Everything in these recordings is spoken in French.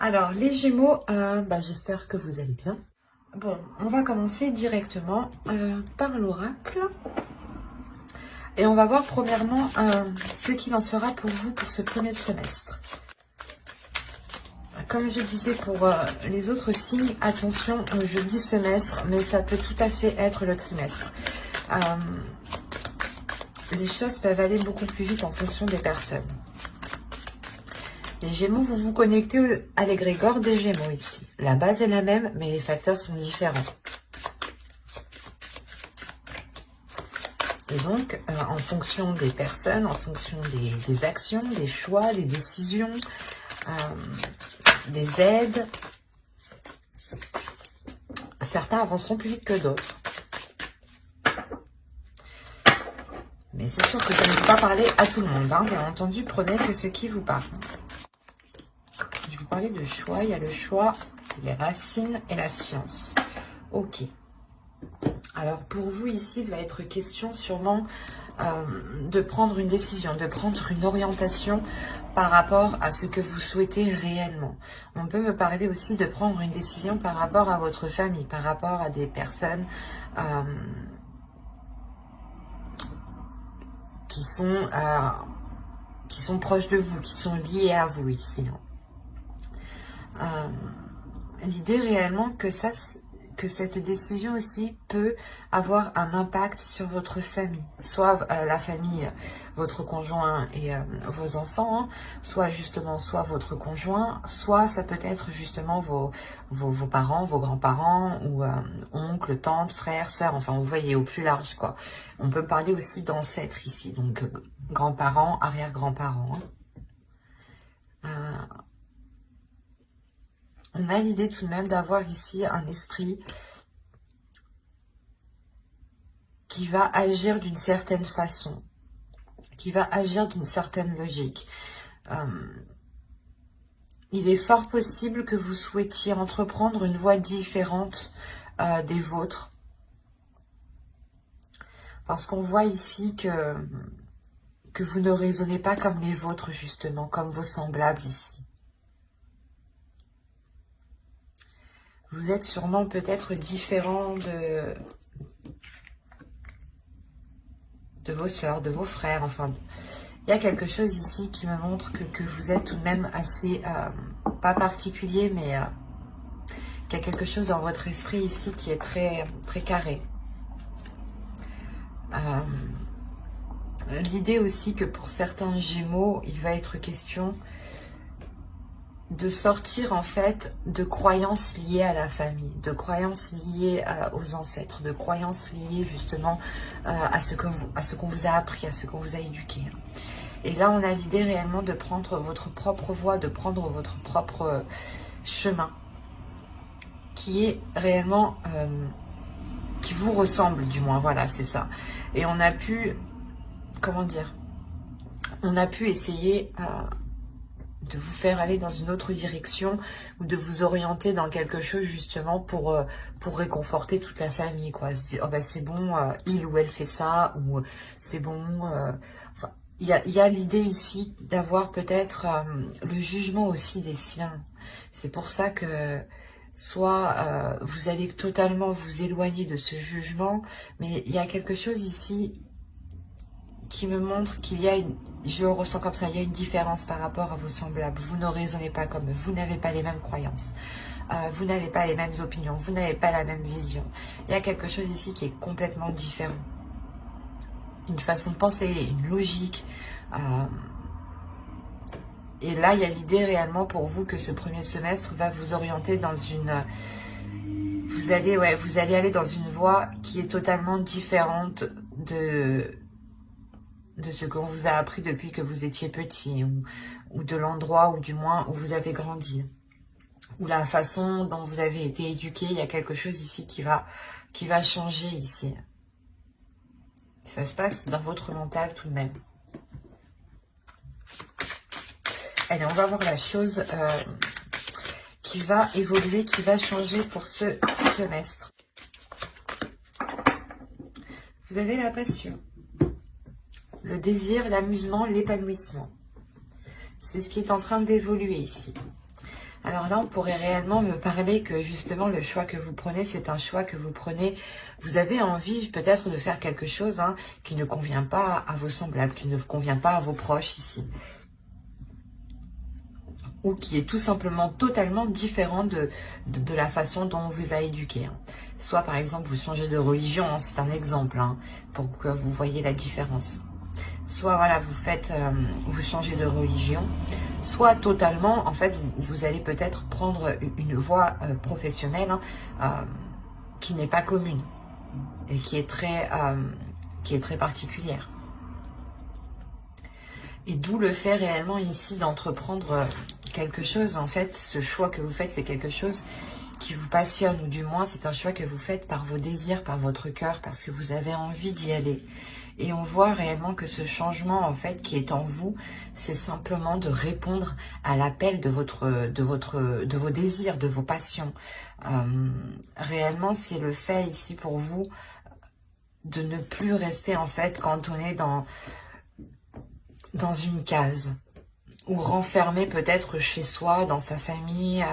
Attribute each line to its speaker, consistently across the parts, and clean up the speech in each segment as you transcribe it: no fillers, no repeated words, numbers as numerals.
Speaker 1: Alors, les Gémeaux, j'espère que vous allez bien. Bon, on va commencer directement par l'oracle. Et on va voir premièrement ce qu'il en sera pour vous pour ce premier semestre. Comme je disais pour les autres signes, attention, je dis semestre, mais ça peut tout à fait être le trimestre. Les choses peuvent aller beaucoup plus vite en fonction des personnes. Les Gémeaux, vous vous connectez à l'égrégore des Gémeaux ici. La base est la même, mais les facteurs sont différents. Et donc, en fonction des personnes, en fonction des actions, des choix, des décisions, des aides, certains avanceront plus vite que d'autres. Mais c'est sûr que ça ne peut pas parler à tout le monde. Hein. Bien entendu, prenez que ce qui vous parle. Je vous parlais de choix. Il y a le choix, les racines et la science. Ok. Alors, pour vous, ici, il va être question sûrement de prendre une décision, de prendre une orientation par rapport à ce que vous souhaitez réellement. On peut me parler aussi de prendre une décision par rapport à votre famille, par rapport à des personnes qui sont proches de vous, qui sont liées à vous ici. L'idée réellement que cette décision aussi peut avoir un impact sur votre famille, soit la famille, votre conjoint et vos enfants, hein, soit votre conjoint, soit ça peut être justement vos parents, vos grands-parents, ou oncles, tantes, frères, sœurs, enfin vous voyez au plus large quoi. On peut parler aussi d'ancêtres ici, donc grands-parents, arrière-grands-parents. On a l'idée tout de même d'avoir ici un esprit qui va agir d'une certaine façon, qui va agir d'une certaine logique. Il est fort possible que vous souhaitiez entreprendre une voie différente des vôtres. Parce qu'on voit ici que vous ne raisonnez pas comme les vôtres, justement, comme vos semblables ici. Vous êtes sûrement peut-être différent de vos sœurs, de vos frères, enfin... Il y a quelque chose ici qui me montre que vous êtes tout de même assez, pas particulier, mais qu'il y a quelque chose dans votre esprit ici qui est très, très carré. L'idée aussi que pour certains Gémeaux, il va être question de sortir en fait de croyances liées à la famille, de croyances liées aux ancêtres, de croyances liées justement à ce qu'on vous a appris, à ce qu'on vous a éduqué. Et là, on a l'idée réellement de prendre votre propre voie, de prendre votre propre chemin, qui est réellement, qui vous ressemble du moins, voilà, c'est ça. Et on a pu, comment dire, on a pu essayer de vous faire aller dans une autre direction ou de vous orienter dans quelque chose justement pour réconforter toute la famille, quoi. Se dire, oh ben c'est bon, il ou elle fait ça, ou c'est bon... Enfin, il y a l'idée ici d'avoir peut-être le jugement aussi des siens. C'est pour ça que soit vous allez totalement vous éloigner de ce jugement, mais il y a quelque chose ici qui me montre qu'il y a une... Je le ressens comme ça, il y a une différence par rapport à vos semblables. Vous ne raisonnez pas comme eux, vous n'avez pas les mêmes croyances, vous n'avez pas les mêmes opinions, vous n'avez pas la même vision. Il y a quelque chose ici qui est complètement différent. Une façon de penser, une logique. Et là, il y a l'idée réellement pour vous que ce premier semestre va vous orienter dans une... Vous allez aller dans une voie qui est totalement différente de ce qu'on vous a appris depuis que vous étiez petit, ou de l'endroit, ou du moins où vous avez grandi, ou la façon dont vous avez été éduqué. Il y a quelque chose ici qui va changer ici. Ça se passe dans votre mental tout de même. Allez, on va voir la chose qui va évoluer, qui va changer pour ce semestre. Vous avez la passion, le désir, l'amusement, l'épanouissement. C'est ce qui est en train d'évoluer ici. Alors là, on pourrait réellement me parler que justement le choix que vous prenez, c'est un choix que vous prenez. Vous avez envie peut-être de faire quelque chose qui ne convient pas à vos semblables, qui ne convient pas à vos proches ici. Ou qui est tout simplement totalement différent de la façon dont on vous a éduqué. Soit par exemple vous changez de religion, c'est un exemple, pour que vous voyez la différence. Soit voilà, vous changez de religion, soit totalement, en fait, vous allez peut-être prendre une voie professionnelle qui n'est pas commune et qui est très particulière. Et d'où le fait réellement ici d'entreprendre quelque chose. En fait, ce choix que vous faites, c'est quelque chose qui vous passionne, ou du moins c'est un choix que vous faites par vos désirs, par votre cœur, parce que vous avez envie d'y aller. Et on voit réellement que ce changement, en fait, qui est en vous, c'est simplement de répondre à l'appel de vos désirs, de vos passions. Réellement, c'est le fait ici pour vous de ne plus rester, en fait, cantonné dans une case, ou renfermé peut-être chez soi, dans sa famille.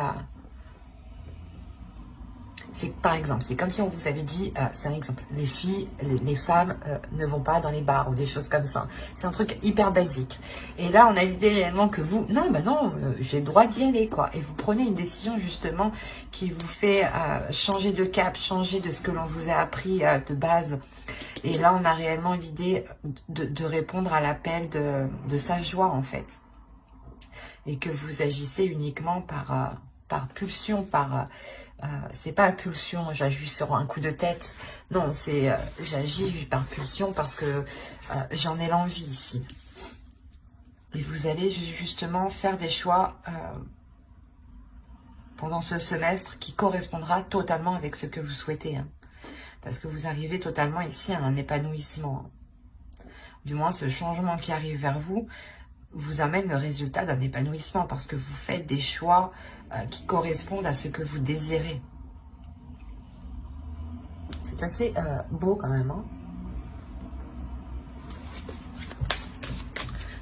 Speaker 1: C'est par exemple, c'est comme si on vous avait dit, c'est un exemple, les filles, les femmes ne vont pas dans les bars ou des choses comme ça. C'est un truc hyper basique. Et là, on a l'idée réellement que vous, non, j'ai le droit d'y aller, quoi. Et vous prenez une décision justement qui vous fait changer de cap, changer de ce que l'on vous a appris de base. Et là, on a réellement l'idée de répondre à l'appel de sa joie, en fait. Et que vous agissez uniquement par pulsion, c'est pas pulsion, j'agis sur un coup de tête. Non, c'est j'agis par pulsion parce que j'en ai l'envie ici. Et vous allez justement faire des choix pendant ce semestre qui correspondra totalement avec ce que vous souhaitez. Parce que vous arrivez totalement ici à un épanouissement. Du moins, ce changement qui arrive vers vous vous amène le résultat d'un épanouissement parce que vous faites des choix qui correspondent à ce que vous désirez. C'est assez beau quand même.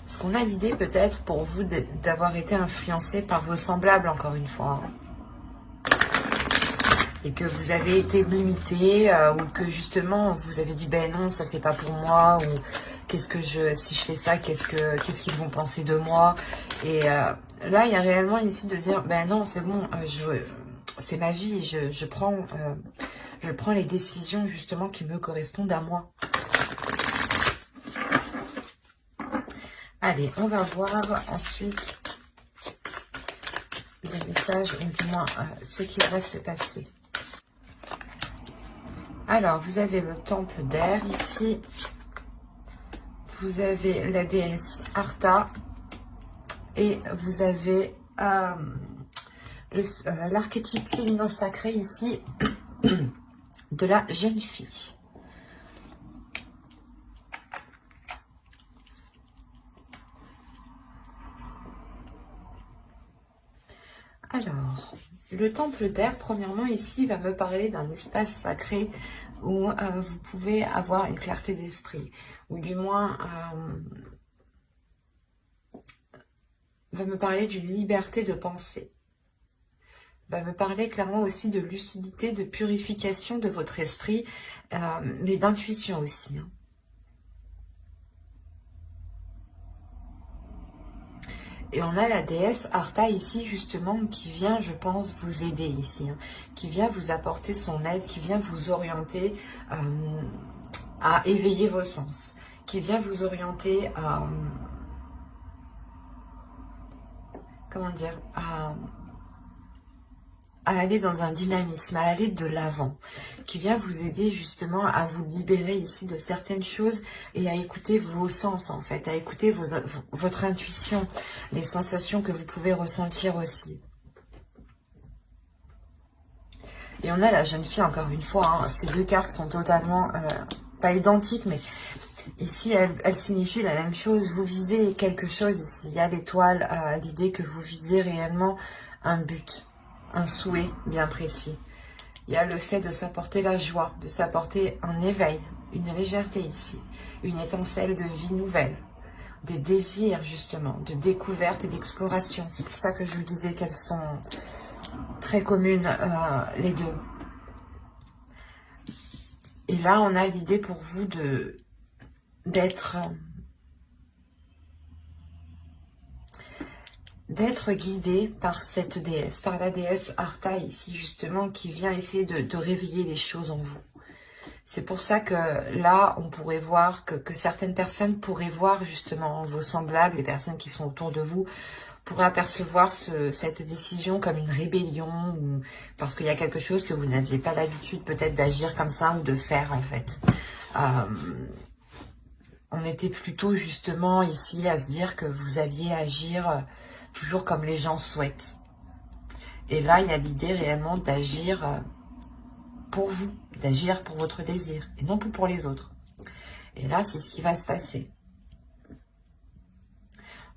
Speaker 1: Est-ce qu'on a l'idée peut-être pour vous d'avoir été influencé par vos semblables encore une fois et que vous avez été limité ou que justement vous avez dit ben non, ça c'est pas pour moi, ou si je fais ça, qu'est-ce qu'ils vont penser de moi. Et là il y a réellement ici de dire ben non, c'est bon, c'est ma vie, je prends les décisions justement qui me correspondent à moi. Allez, on va voir ensuite les messages, ou du moins ce qui va se passer. Alors, vous avez le temple d'air ici. Vous avez la déesse Artha. Et vous avez l'archétype féminin sacré ici de la jeune fille. Alors, le temple d'air, premièrement, ici, va me parler d'un espace sacré où vous pouvez avoir une clarté d'esprit, ou du moins, va me parler d'une liberté de pensée. Va me parler clairement aussi de lucidité, de purification de votre esprit, mais d'intuition aussi. Et on a la déesse Artha ici, justement, qui vient, je pense, vous aider ici. Qui vient vous apporter son aide, qui vient vous orienter à éveiller vos sens. Qui vient vous orienter à... comment dire, à aller dans un dynamisme, à aller de l'avant, qui vient vous aider justement à vous libérer ici de certaines choses et à écouter vos sens en fait, à écouter votre intuition, les sensations que vous pouvez ressentir aussi. Et on a la jeune fille encore une fois, ces deux cartes sont totalement, pas identiques, mais ici elles signifient la même chose. Vous visez quelque chose ici, il y a l'étoile, l'idée que vous visez réellement un but, un souhait bien précis. Il y a le fait de s'apporter la joie, de s'apporter un éveil, une légèreté ici, une étincelle de vie nouvelle, des désirs justement, de découverte et d'exploration. C'est pour ça que je vous disais qu'elles sont très communes, les deux. Et là, on a l'idée pour vous d'être guidé par cette déesse, par la déesse Artha ici justement, qui vient essayer de réveiller les choses en vous. C'est pour ça que là, on pourrait voir que certaines personnes pourraient voir justement vos semblables, les personnes qui sont autour de vous, pourraient apercevoir cette décision comme une rébellion, ou parce qu'il y a quelque chose que vous n'aviez pas l'habitude peut-être d'agir comme ça ou de faire en fait. On était plutôt justement ici à se dire que vous alliez agir toujours comme les gens souhaitent. Et là, il y a l'idée réellement d'agir pour vous, d'agir pour votre désir, et non plus pour les autres. Et là, c'est ce qui va se passer.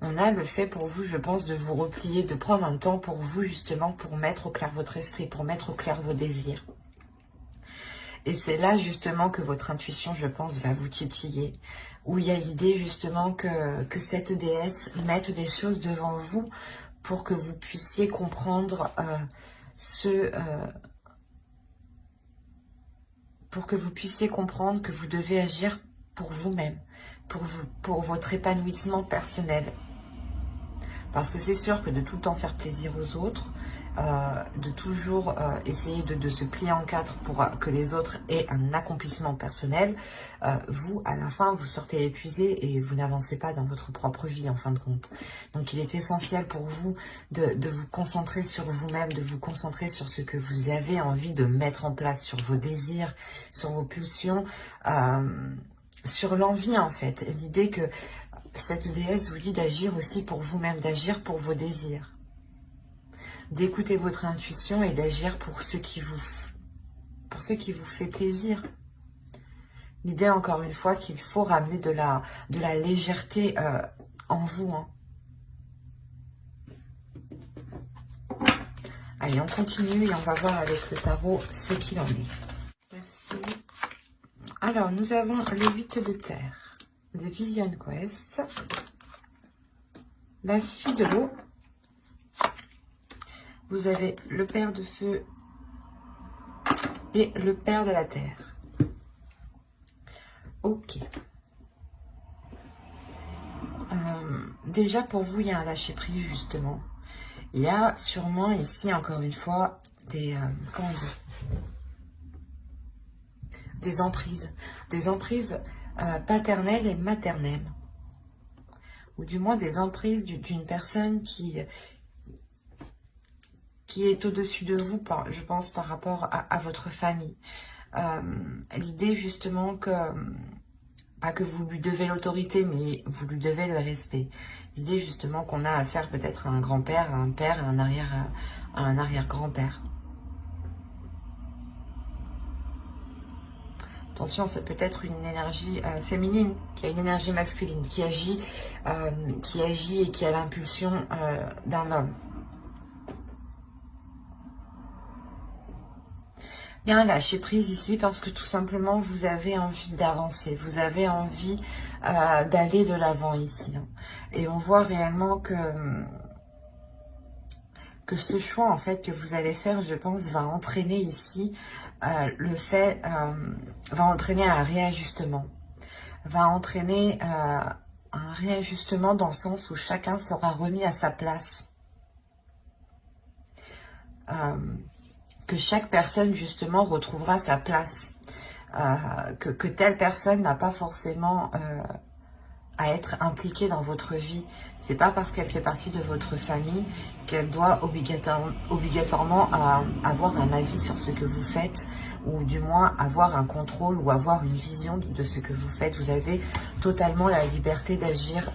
Speaker 1: On a le fait pour vous, je pense, de vous replier, de prendre un temps pour vous, justement, pour mettre au clair votre esprit, pour mettre au clair vos désirs. Et c'est là, justement, que votre intuition, je pense, va vous titiller. Où il y a l'idée, justement, que cette déesse mette des choses devant vous pour que vous puissiez comprendre pour que vous puissiez comprendre que vous devez agir pour vous-même, pour votre épanouissement personnel. Parce que c'est sûr que de tout le temps faire plaisir aux autres, de toujours essayer de se plier en quatre pour que les autres aient un accomplissement personnel, vous, à la fin, vous sortez épuisé et vous n'avancez pas dans votre propre vie, en fin de compte. Donc, il est essentiel pour vous de vous concentrer sur vous-même, de vous concentrer sur ce que vous avez envie de mettre en place, sur vos désirs, sur vos pulsions, sur l'envie, en fait. L'idée que cette déesse vous dit d'agir aussi pour vous-même, d'agir pour vos désirs, d'écouter votre intuition et d'agir pour ce qui vous fait plaisir. L'idée, encore une fois, qu'il faut ramener de la légèreté en vous. Hein. Allez, on continue et on va voir avec le tarot ce qu'il en est. Merci. Alors, nous avons le 8 de terre. Le Vision Quest, la fille de l'eau, vous avez le père de feu et le père de la terre. Ok. Déjà pour vous, il y a un lâcher-prise justement. Il y a sûrement ici, encore une fois, comment dire, des emprises paternelle et maternelle, ou du moins des emprises d'une personne qui est au-dessus de vous, je pense, par rapport à votre famille. L'idée justement que, pas que vous lui devez l'autorité, mais vous lui devez le respect. L'idée justement qu'on a affaire peut-être à un grand-père, à un père, à un arrière-grand-père. Attention, c'est peut-être une énergie féminine, qui a une énergie masculine, qui agit et qui a l'impulsion d'un homme. Il y a un lâcher prise ici parce que tout simplement vous avez envie d'avancer, vous avez envie d'aller de l'avant ici. Hein. Et on voit réellement que ce choix en fait que vous allez faire, je pense, va entraîner ici va entraîner un réajustement, va entraîner un réajustement dans le sens où chacun sera remis à sa place, que chaque personne justement retrouvera sa place, que telle personne n'a pas forcément à être impliquée dans votre vie. C'est pas parce qu'elle fait partie de votre famille qu'elle doit obligatoirement avoir un avis sur ce que vous faites, ou du moins avoir un contrôle ou avoir une vision de ce que vous faites. Vous avez totalement la liberté d'agir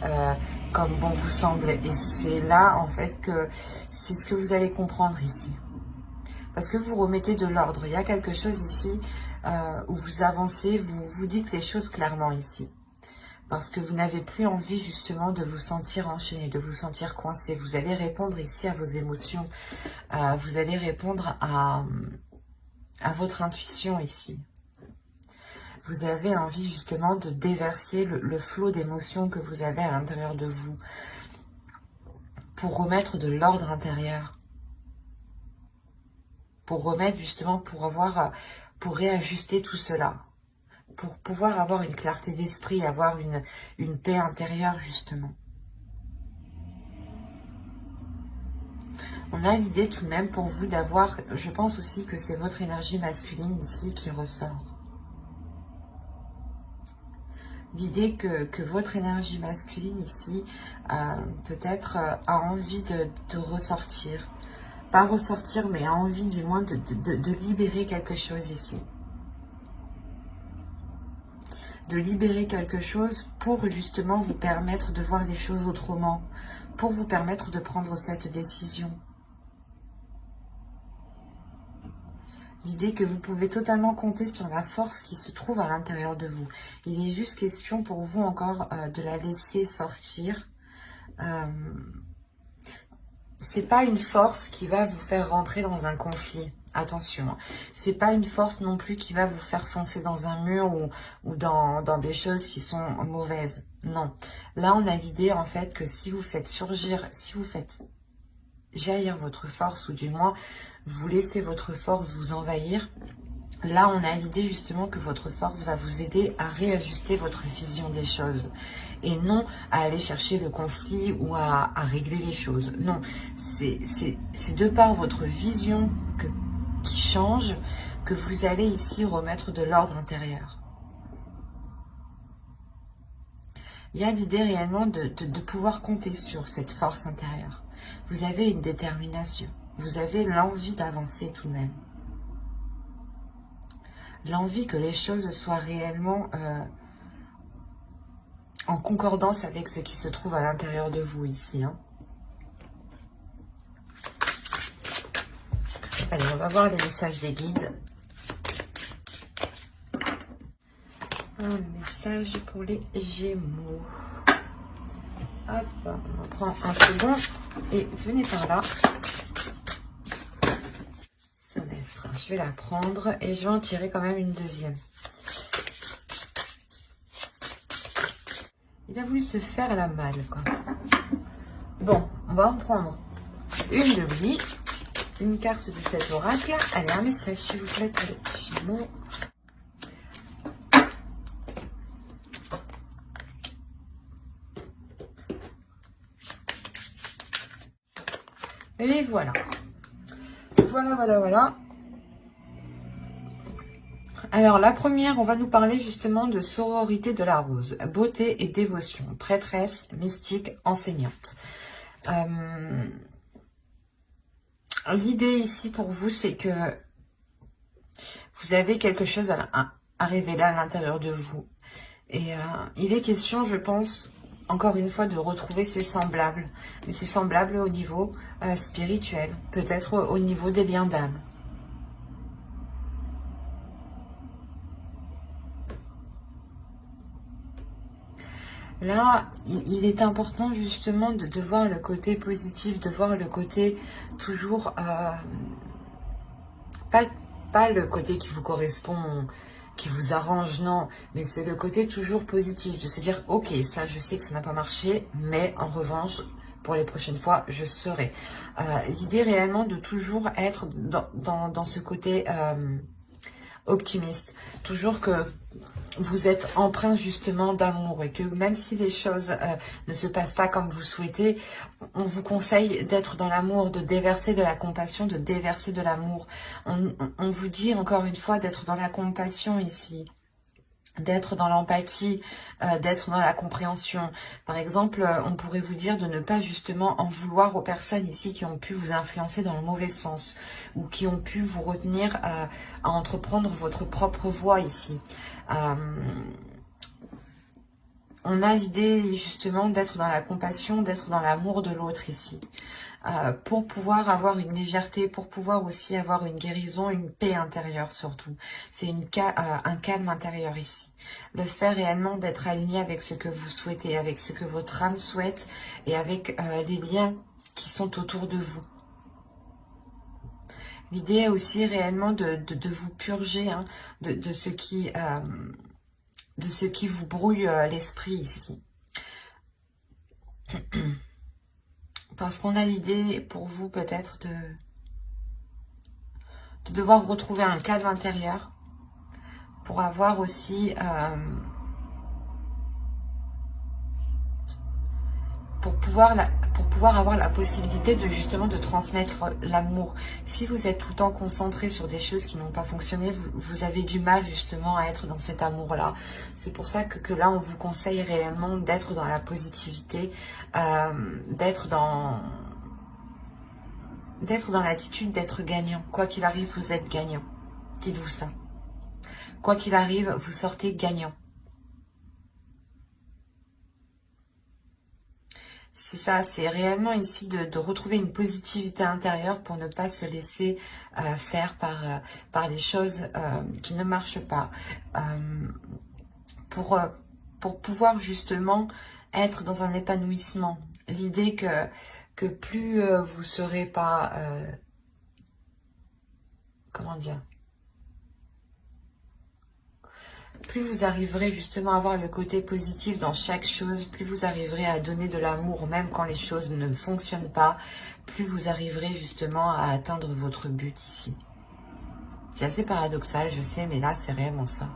Speaker 1: comme bon vous semble. Et c'est là en fait que c'est ce que vous allez comprendre ici. Parce que vous remettez de l'ordre. Il y a quelque chose ici où vous avancez, vous dites les choses clairement ici. Parce que vous n'avez plus envie justement de vous sentir enchaîné, de vous sentir coincé. Vous allez répondre ici à vos émotions. Vous allez répondre à votre intuition ici. vous avez envie justement de déverser le flot d'émotions que vous avez à l'intérieur de vous pour remettre de l'ordre intérieur, pour remettre justement, pour réajuster tout cela, pour pouvoir avoir une clarté d'esprit, avoir une paix intérieure justement. On a l'idée tout de même pour vous d'avoir, je pense aussi que c'est votre énergie masculine ici qui ressort. L'idée que votre énergie masculine ici, peut-être a envie de ressortir. Pas ressortir, mais a envie du moins de libérer quelque chose ici. De libérer quelque chose pour justement vous permettre de voir les choses autrement. Pour vous permettre de prendre cette décision. L'idée que vous pouvez totalement compter sur la force qui se trouve à l'intérieur de vous. Il est juste question pour vous encore de la laisser sortir. C'est pas une force qui va vous faire rentrer dans un conflit. Attention, c'est pas une force non plus qui va vous faire foncer dans un mur ou dans des choses qui sont mauvaises. Non. Là, on a l'idée en fait que si vous faites surgir, si vous faites jaillir votre force, ou du moins vous laissez votre force vous envahir, là on a l'idée justement que votre force va vous aider à réajuster votre vision des choses et non à aller chercher le conflit ou à régler les choses. Non, c'est de par votre vision qui change que vous allez ici remettre de l'ordre intérieur. Il y a l'idée réellement de pouvoir compter sur cette force intérieure. Vous avez une détermination. Vous avez l'envie d'avancer tout de même. L'envie que les choses soient réellement en concordance avec ce qui se trouve à l'intérieur de vous ici. Hein. Allez, on va voir les messages des guides. Un message pour les Gémeaux. Hop, on prend un second et venez par là. Semestre, je vais la prendre et je vais en tirer quand même une deuxième. Il a voulu se faire la malle, quoi. Bon, on va en prendre une de lui, une carte de cet oracle. Allez, un message s'il vous plaît pour les Gémeaux. Et voilà. Voilà. Alors, la première, on va nous parler justement de sororité de la rose. Beauté et dévotion. Prêtresse, mystique, enseignante. L'idée ici pour vous, c'est que vous avez quelque chose à révéler à l'intérieur de vous. Et il est question, je pense, encore une fois, de retrouver ses semblables. Mais ses semblables au niveau spirituel, peut-être au niveau des liens d'âme. Là, il est important justement de voir le côté positif, de voir le côté toujours... pas le côté qui vous correspond, qui vous arrange, non, mais c'est le côté toujours positif, de se dire, ok, ça je sais que ça n'a pas marché, mais en revanche, pour les prochaines fois, je serai. L'idée réellement de toujours être dans ce côté optimiste, toujours que vous êtes empreint justement d'amour et que même si les choses ne se passent pas comme vous souhaitez, on vous conseille d'être dans l'amour, de déverser de la compassion, de déverser de l'amour. On vous dit encore une fois d'être dans la compassion ici, d'être dans l'empathie, d'être dans la compréhension. Par exemple, on pourrait vous dire de ne pas justement en vouloir aux personnes ici qui ont pu vous influencer dans le mauvais sens ou qui ont pu vous retenir à entreprendre votre propre voie ici. On a l'idée justement d'être dans la compassion, d'être dans l'amour de l'autre ici. Pour pouvoir avoir une légèreté, pour pouvoir aussi avoir une guérison, une paix intérieure surtout. C'est un calme intérieur ici. Le fait réellement d'être aligné avec ce que vous souhaitez, avec ce que votre âme souhaite et avec les liens qui sont autour de vous. L'idée est aussi réellement de vous purger de ce qui de ce qui vous brouille l'esprit ici. Parce qu'on a l'idée pour vous peut-être de devoir retrouver un cadre intérieur pour avoir aussi, pour pouvoir avoir la possibilité de justement de transmettre l'amour. Si vous êtes tout le temps concentré sur des choses qui n'ont pas fonctionné, vous avez du mal justement à être dans cet amour-là. C'est pour ça que là, on vous conseille réellement d'être dans la positivité, d'être dans l'attitude d'être gagnant. Quoi qu'il arrive, vous êtes gagnant. Dites-vous ça. Quoi qu'il arrive, vous sortez gagnant. C'est ça, c'est réellement ici de retrouver une positivité intérieure pour ne pas se laisser faire par les choses qui ne marchent pas. Pour pouvoir justement être dans un épanouissement. L'idée que plus vous serez pas... comment dire ? Plus vous arriverez justement à avoir le côté positif dans chaque chose, plus vous arriverez à donner de l'amour même quand les choses ne fonctionnent pas, plus vous arriverez justement à atteindre votre but ici. C'est assez paradoxal, je sais, mais là c'est réellement ça.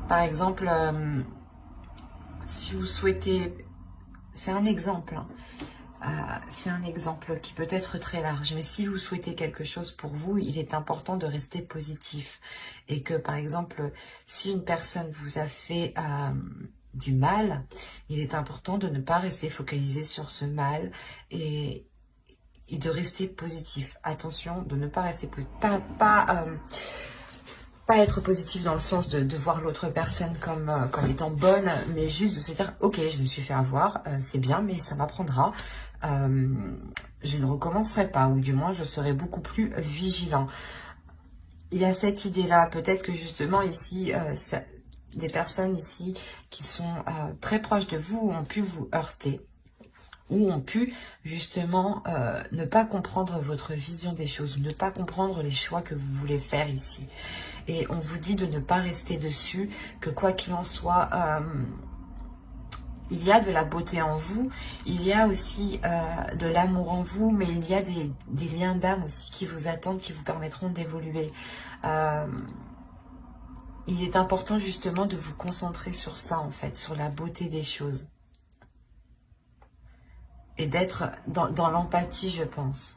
Speaker 1: Par exemple, si vous souhaitez... C'est un exemple, hein. C'est un exemple qui peut être très large, mais si vous souhaitez quelque chose pour vous, il est important de rester positif. Et que, par exemple, si une personne vous a fait du mal, il est important de ne pas rester focalisé sur ce mal et de rester positif. Attention, de ne pas rester... Pas être positif dans le sens de voir l'autre personne comme étant bonne, mais juste de se dire, ok, je me suis fait avoir, c'est bien, mais ça m'apprendra. Je ne recommencerai pas, ou du moins, je serai beaucoup plus vigilant. Il y a cette idée-là, peut-être que justement ici, des personnes ici qui sont très proches de vous ont pu vous heurter, ou ont pu justement ne pas comprendre votre vision des choses, ne pas comprendre les choix que vous voulez faire ici. Et on vous dit de ne pas rester dessus, que quoi qu'il en soit, il y a de la beauté en vous, il y a aussi de l'amour en vous, mais il y a des liens d'âme aussi qui vous attendent, qui vous permettront d'évoluer. Il est important justement de vous concentrer sur ça en fait, sur la beauté des choses. Et d'être dans l'empathie, je pense.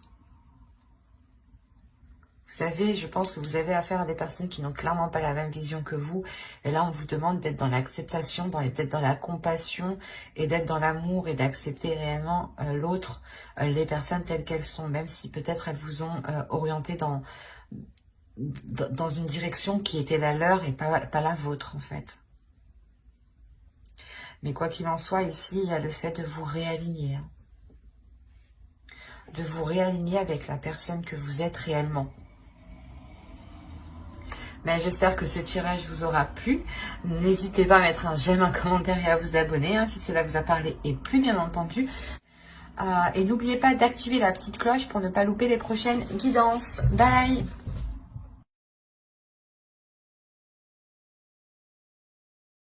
Speaker 1: Vous savez, je pense que vous avez affaire à des personnes qui n'ont clairement pas la même vision que vous. Et là, on vous demande d'être dans l'acceptation, d'être dans la compassion et d'être dans l'amour et d'accepter réellement l'autre, les personnes telles qu'elles sont, même si peut-être elles vous ont orienté dans une direction qui était la leur et pas la vôtre, en fait. Mais quoi qu'il en soit, ici, il y a le fait de vous réaligner. Hein. De vous réaligner avec la personne que vous êtes réellement. Mais j'espère que ce tirage vous aura plu. N'hésitez pas à mettre un j'aime, un commentaire et à vous abonner hein, si cela vous a parlé et plu bien entendu. Et n'oubliez pas d'activer la petite cloche pour ne pas louper les prochaines guidances. Bye!